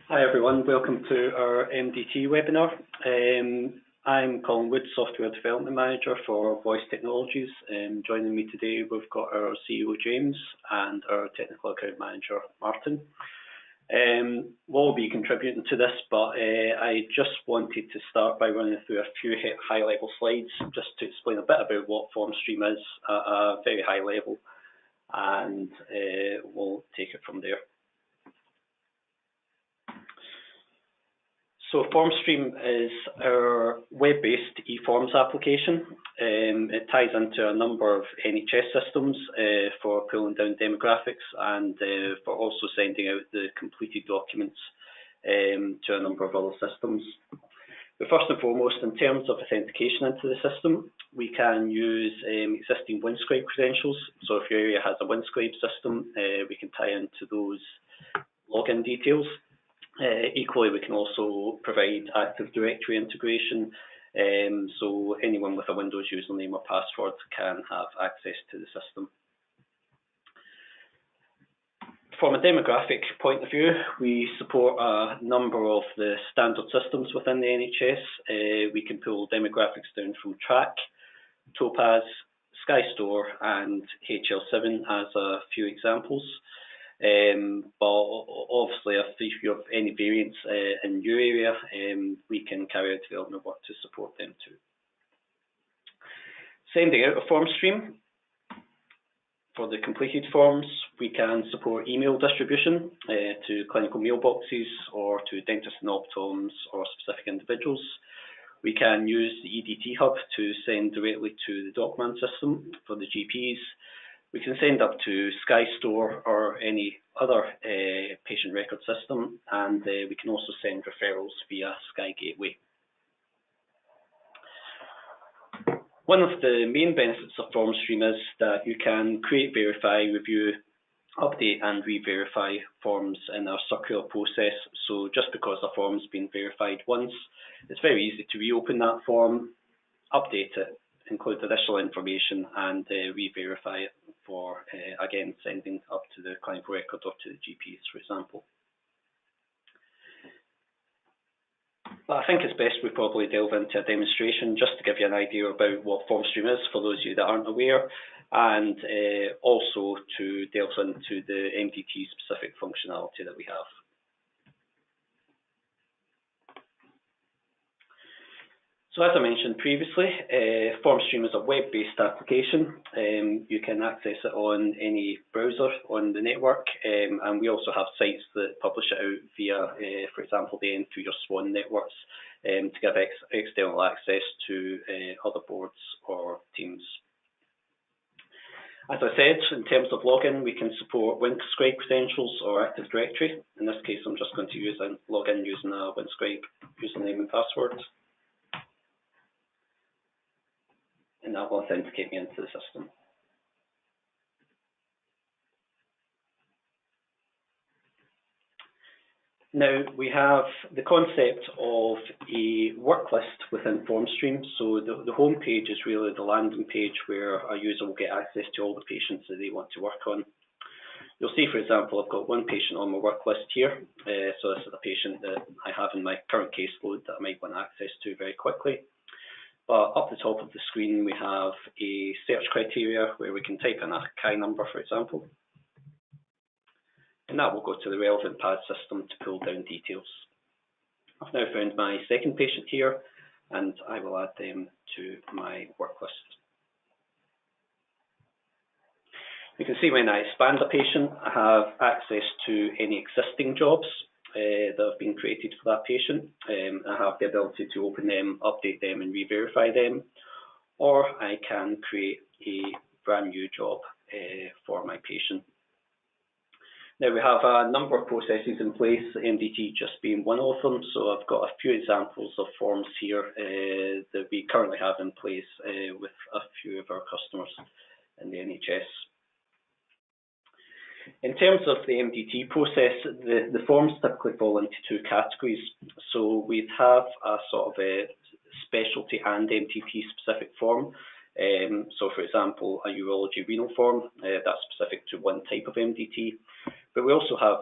Hi everyone, welcome to our MDT webinar. I'm Colin Wood, Software Development Manager for Voice Technologies. Joining me today we've got our CEO James and our Technical Account Manager Martyn. We'll be contributing to this, but I just wanted to start by running through a few high-level slides just to explain a bit about what FormStream is at a very high level, and we'll take it from there. So FormStream is our web-based eForms application. It ties into a number of NHS systems for pulling down demographics and for also sending out the completed documents to a number of other systems. But first and foremost, in terms of authentication into the system, we can use existing Windscribe credentials. So if your area has a Windscribe system, we can tie into those login details. Equally, we can also provide Active Directory integration, so anyone with a Windows username or password can have access to the system. From a demographic point of view, we support a number of the standard systems within the NHS. We can pull demographics down from Track, Topaz, SkyStore and HL7 as a few examples. But obviously if you have any variants in your area, we can carry out development work to support them too. Sending out a FormStream. For the completed forms, we can support email distribution to clinical mailboxes or to dentists and optoms or specific individuals. We can use the EDT hub to send directly to the Docman system for the GPs. We can send up to SkyStore or any other patient record system, and we can also send referrals via Sky Gateway. One of the main benefits of FormStream is that you can create, verify, review, update and re-verify forms in a circular process. So just because a form's been verified once, it's very easy to reopen that form, update it, include additional information and re-verify it for, again, sending up to the clinical record or to the GPs, for example. But I think it's best we probably delve into a demonstration just to give you an idea about what FormStream is for those of you that aren't aware, and also to delve into the MDT specific functionality that we have. So as I mentioned previously, FormStream is a web-based application. You can access it on any browser on the network, and we also have sites that publish it out via, for example, the N through your Swan networks to give external access to other boards or teams. As I said, in terms of login, we can support Windscribe credentials or Active Directory. In this case, I'm just going to log in using a Windscribe username and password. And that will authenticate me into the system. Now we have the concept of a work list within FormStream. So the home page is really the landing page where a user will get access to all the patients that they want to work on. You'll see, for example, I've got one patient on my work list here. So this is a patient that I have in my current caseload that I might want access to very quickly. But up the top of the screen, we have a search criteria where we can type in a CAI number, for example. And that will go to the relevant PAD system to pull down details. I've now found my second patient here, and I will add them to my work list. You can see when I expand a patient, I have access to any existing jobs that have been created for that patient. I have the ability to open them, update them and re-verify them, or I can create a brand new job for my patient. Now we have a number of processes in place, MDT just being one of them, so I've got a few examples of forms here that we currently have in place with a few of our customers in the NHS. In terms of the MDT process, the forms typically fall into two categories. So we have a sort of a specialty and MDT specific form. So for example, a urology renal form, that's specific to one type of MDT. But we also have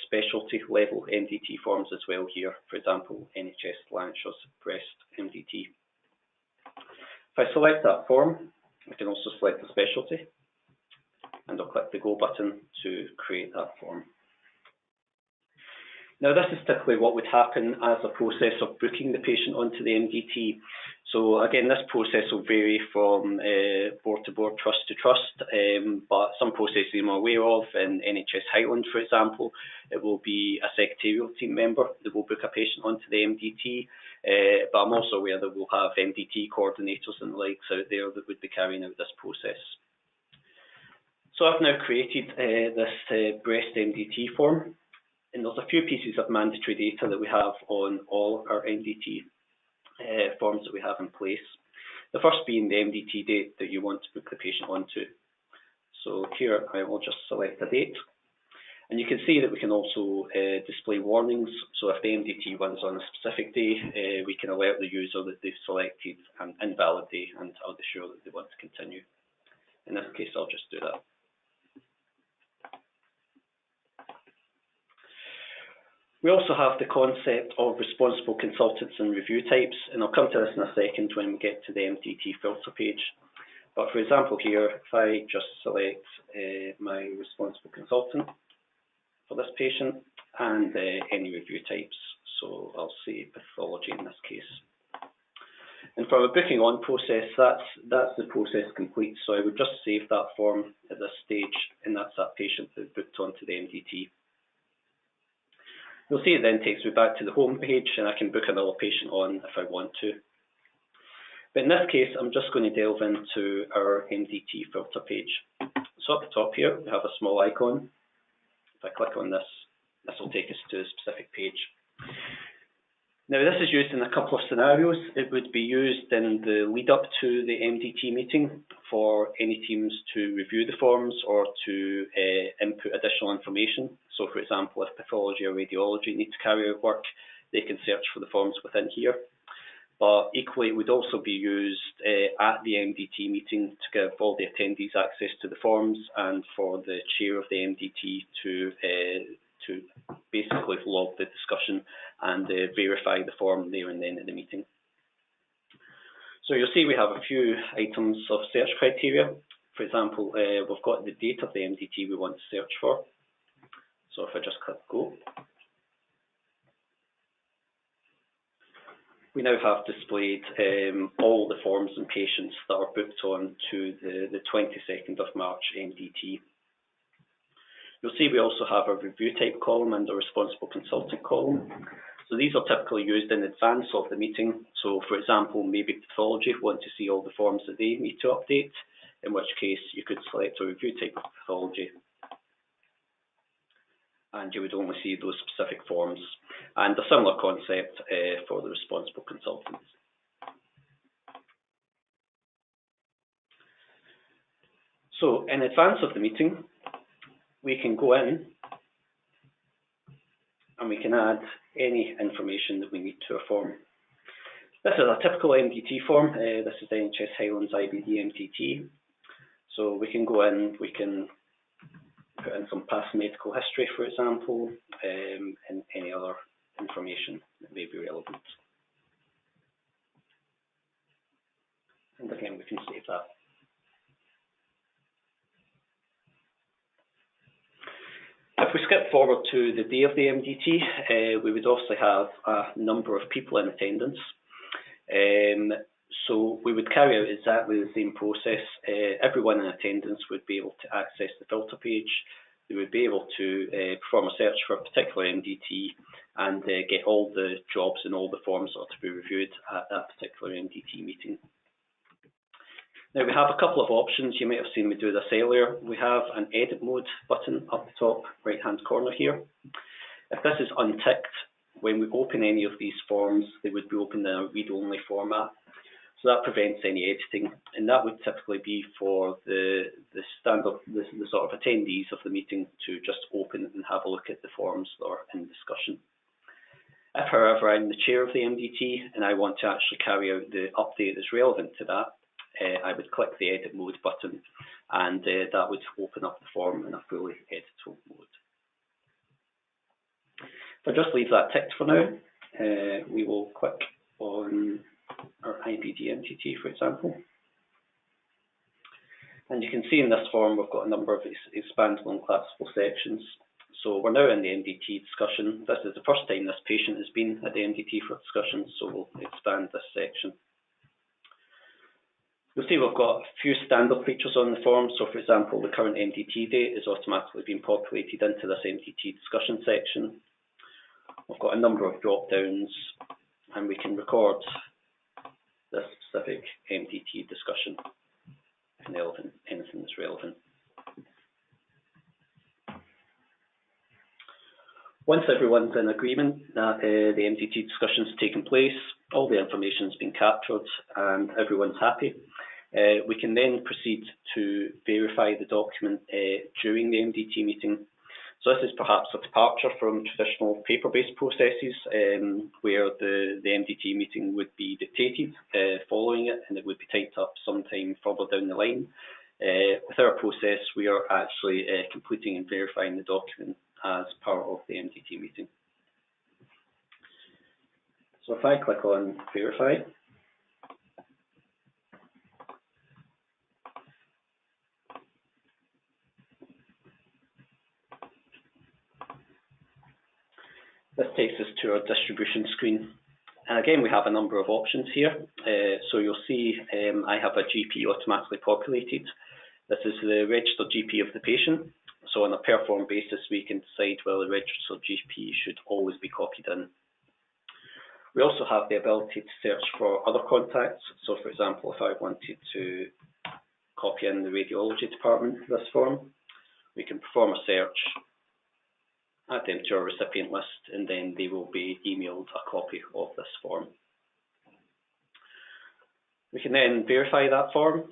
specialty level MDT forms as well here, for example, NHS Lancashire Breast MDT. If I select that form, I can also select the specialty, and I'll click the Go button to create that form. Now, this is typically what would happen as a process of booking the patient onto the MDT. So again, this process will vary from board to board, trust to trust, but some processes I'm aware of in NHS Highland, for example, it will be a secretarial team member that will book a patient onto the MDT, but I'm also aware that we'll have MDT coordinators and the likes out there that would be carrying out this process. So I've now created this breast MDT form. And there's a few pieces of mandatory data that we have on all our MDT forms that we have in place. The first being the MDT date that you want to book the patient onto. So here I will just select a date. And you can see that we can also display warnings. So if the MDT runs on a specific day, we can alert the user that they've selected an invalid day, and I'll be sure that they want to continue. In this case, I'll just do that. We also have the concept of responsible consultants and review types, and I'll come to this in a second when we get to the MDT filter page. But for example here, if I just select my responsible consultant for this patient and any review types, so I'll say pathology in this case. And from a booking on process, that's the process complete, so I would just save that form at this stage, and that's that patient that booked onto the MDT. You'll see it then takes me back to the home page, and I can book another patient on if I want to. But in this case, I'm just going to delve into our MDT filter page. So up the top here, we have a small icon. If I click on this, this will take us to a specific page. Now, this is used in a couple of scenarios. It would be used in the lead up to the MDT meeting for any teams to review the forms or to input additional information. So, for example, if pathology or radiology need to carry out work, they can search for the forms within here. But equally, it would also be used at the MDT meeting to give all the attendees access to the forms, and for the chair of the MDT to basically log the discussion and verify the form there and then at the meeting. So you'll see we have a few items of search criteria. For example, we've got the date of the MDT we want to search for. So if I just click Go, we now have displayed all the forms and patients that are booked on to the 22nd of March MDT. You'll see we also have a review type column and a responsible consultant column. So these are typically used in advance of the meeting. So for example, maybe pathology want to see all the forms that they need to update, in which case you could select a review type of pathology, and you would only see those specific forms. And a similar concept for the responsible consultants. So in advance of the meeting, we can go in and we can add any information that we need to a form. This is a typical MDT form. This is the NHS Highlands IBD MDT. So we can go in, we can put in some past medical history, for example, and any other information that may be relevant. And again, we can save that. If we skip forward to the day of the MDT, we would also have a number of people in attendance. So we would carry out exactly the same process. Everyone in attendance would be able to access the filter page. They would be able to perform a search for a particular MDT and get all the jobs and all the forms that are to be reviewed at that particular MDT meeting. Now we have a couple of options. You may have seen me do this earlier. We have an edit mode button up the top right hand corner here. If this is unticked, when we open any of these forms, they would be opened in a read-only format. So that prevents any editing, and that would typically be for the sort of attendees of the meeting to just open and have a look at the forms that are in discussion. If, however, I'm the chair of the MDT and I want to actually carry out the update that's relevant to that, I would click the edit mode button, and that would open up the form in a fully editable mode. If I just leave that ticked for now, we will click on our IBD MDT, for example. And you can see in this form we've got a number of expandable and collapsible sections. So we're now in the MDT discussion. This is the first time this patient has been at the MDT for discussion, so we'll expand this section. You'll see we've got a few standard features on the form. So for example, the current MDT date is automatically being populated into this MDT discussion section. We've got a number of drop downs, and we can record this specific MDT discussion if anything that's relevant. Once everyone's in agreement that the MDT discussion's taken place, all the information's been captured and everyone's happy, we can then proceed to verify the document during the MDT meeting. So this is perhaps a departure from traditional paper-based processes where the MDT meeting would be dictated following it, and it would be typed up sometime further down the line. With our process, we are actually completing and verifying the document as part of the MDT meeting. So if I click on verify, this takes us to our distribution screen. And again, we have a number of options here. So you'll see I have a GP automatically populated. This is the registered GP of the patient. So on a per form basis, we can decide whether the registered GP should always be copied in. We also have the ability to search for other contacts. So for example, if I wanted to copy in the radiology department for this form, we can perform a search, add them to our recipient list, and then they will be emailed a copy of this form. We can then verify that form,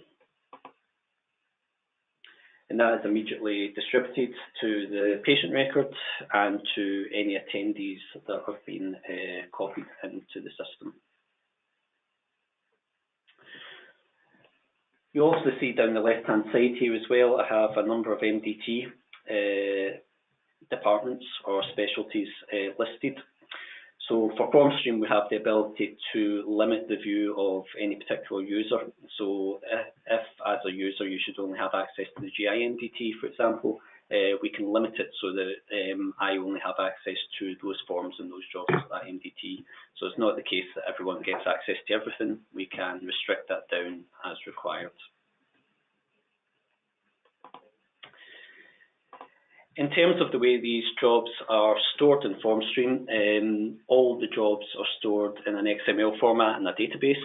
and that is immediately distributed to the patient record and to any attendees that have been copied into the system. You also see down the left-hand side here as well, I have a number of MDT departments or specialties listed. So for FormStream, we have the ability to limit the view of any particular user. So if as a user you should only have access to the GI MDT, for example, we can limit it so that I only have access to those forms and those jobs at that MDT. So it's not the case that everyone gets access to everything. We can restrict that down as required. In terms of the way these jobs are stored in FormStream, all the jobs are stored in an XML format in a database.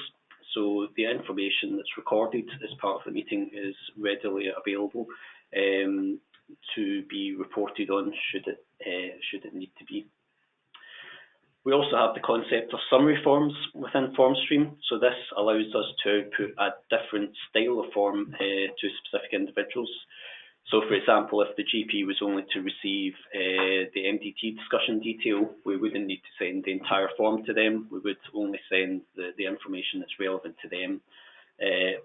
So the information that's recorded as part of the meeting is readily available to be reported on should it need to be. We also have the concept of summary forms within FormStream. So this allows us to output a different style of form to specific individuals. So for example, if the GP was only to receive the MDT discussion detail, we wouldn't need to send the entire form to them. We would only send the information that's relevant to them.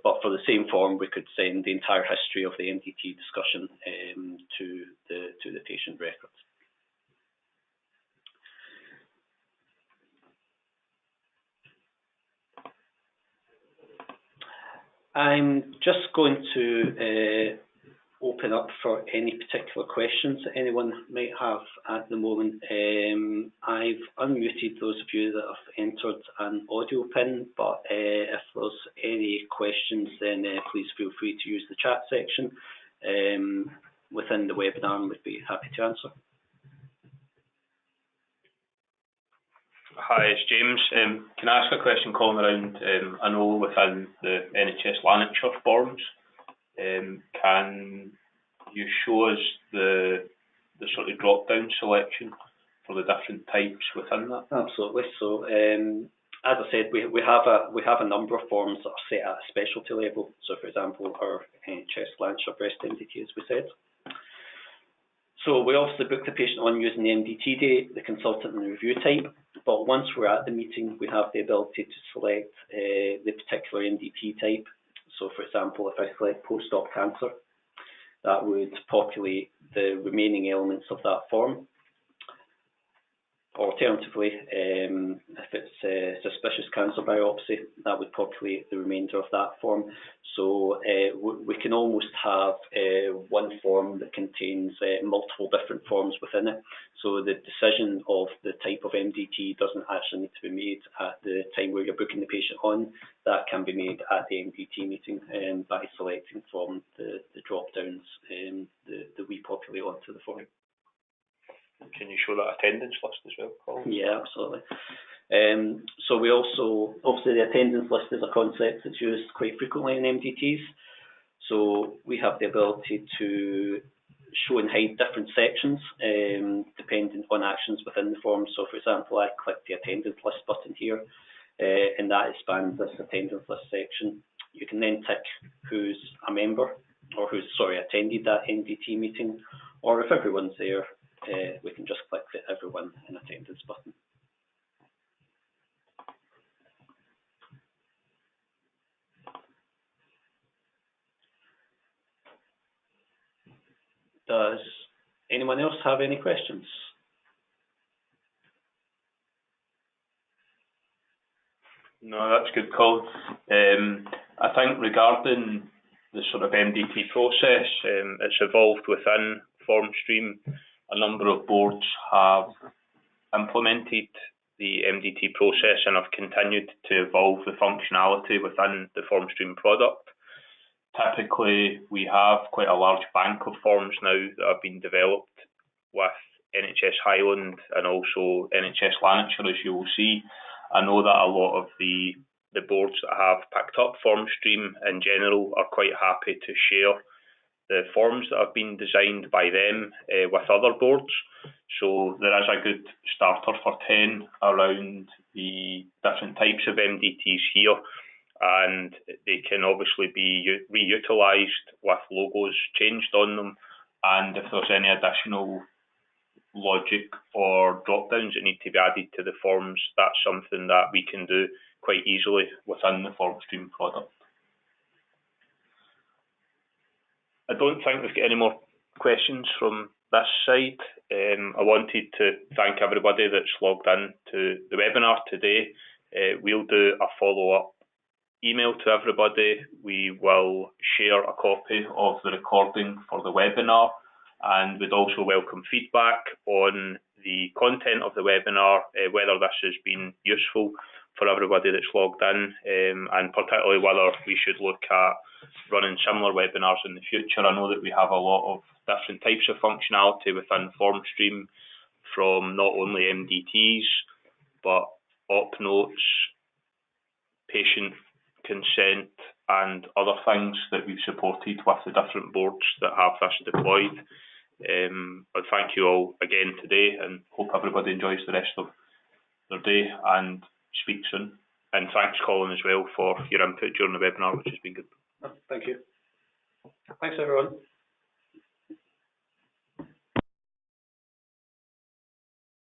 But for the same form, we could send the entire history of the MDT discussion to the patient record. I'm just going to open up for any particular questions that anyone might have at the moment. I've unmuted those of you that have entered an audio pin, but if there's any questions, then please feel free to use the chat section within the webinar, and we'd be happy to answer. Hi, it's James. Can I ask a question, Colin, around, I know within the NHS Lanarkshire forms, can you show us the sort of drop-down selection for the different types within that? Absolutely. So, as I said, we have a number of forms that are set at a specialty level. So, for example, our NHS Lanarkshire breast MDT, as we said. So we obviously book the patient on using the MDT date, the consultant and the review type, but once we're at the meeting, we have the ability to select the particular MDT type. So for example, if I select post-op cancer, that would populate the remaining elements of that form. Alternatively, if it's suspicious cancer biopsy, that would populate the remainder of that form. So we can almost have one form that contains multiple different forms within it. So the decision of the type of MDT doesn't actually need to be made at the time where you're booking the patient on. That can be made at the MDT meeting by selecting from the drop-downs that we populate onto the form. Can you show that attendance list as well, Colin? Yeah, absolutely. So we also, obviously the attendance list is a concept that's used quite frequently in MDTs. So we have the ability to show and hide different sections depending on actions within the form. So for example, I click the attendance list button here and that expands this attendance list section. You can then tick who's a member or who's, attended that MDT meeting, or if everyone's there, we can just click the everyone in attendance button. Does anyone else have any questions? No, that's good, Colin. I think regarding the sort of MDT process, it's evolved within FormStream. A number of boards have implemented the MDT process and have continued to evolve the functionality within the FormStream product. Typically, we have quite a large bank of forms now that have been developed with NHS Highland and also NHS Lanarkshire, as you will see. I know that a lot of the boards that have picked up FormStream in general are quite happy to share the forms that have been designed by them with other boards. So there is a good starter for 10 around the different types of MDTs here, and they can obviously be reutilised with logos changed on them, and if there's any additional logic or drop-downs that need to be added to the forms, that's something that we can do quite easily within the FormStream product. I don't think we've got any more questions from this side. I wanted to thank everybody that's logged in to the webinar today. We'll do a follow-up email to everybody. We will share a copy of the recording for the webinar, and we'd also welcome feedback on the content of the webinar, whether this has been useful for everybody that's logged in, and particularly whether we should look at running similar webinars in the future. I know that we have a lot of different types of functionality within FormStream, from not only MDTs, but op notes, patient consent, and other things that we've supported with the different boards that have this deployed. But thank you all again today, and hope everybody enjoys the rest of their day, and speak soon. And thanks, Colin, as well, for your input during the webinar, which has been good. Thank you. Thanks, everyone.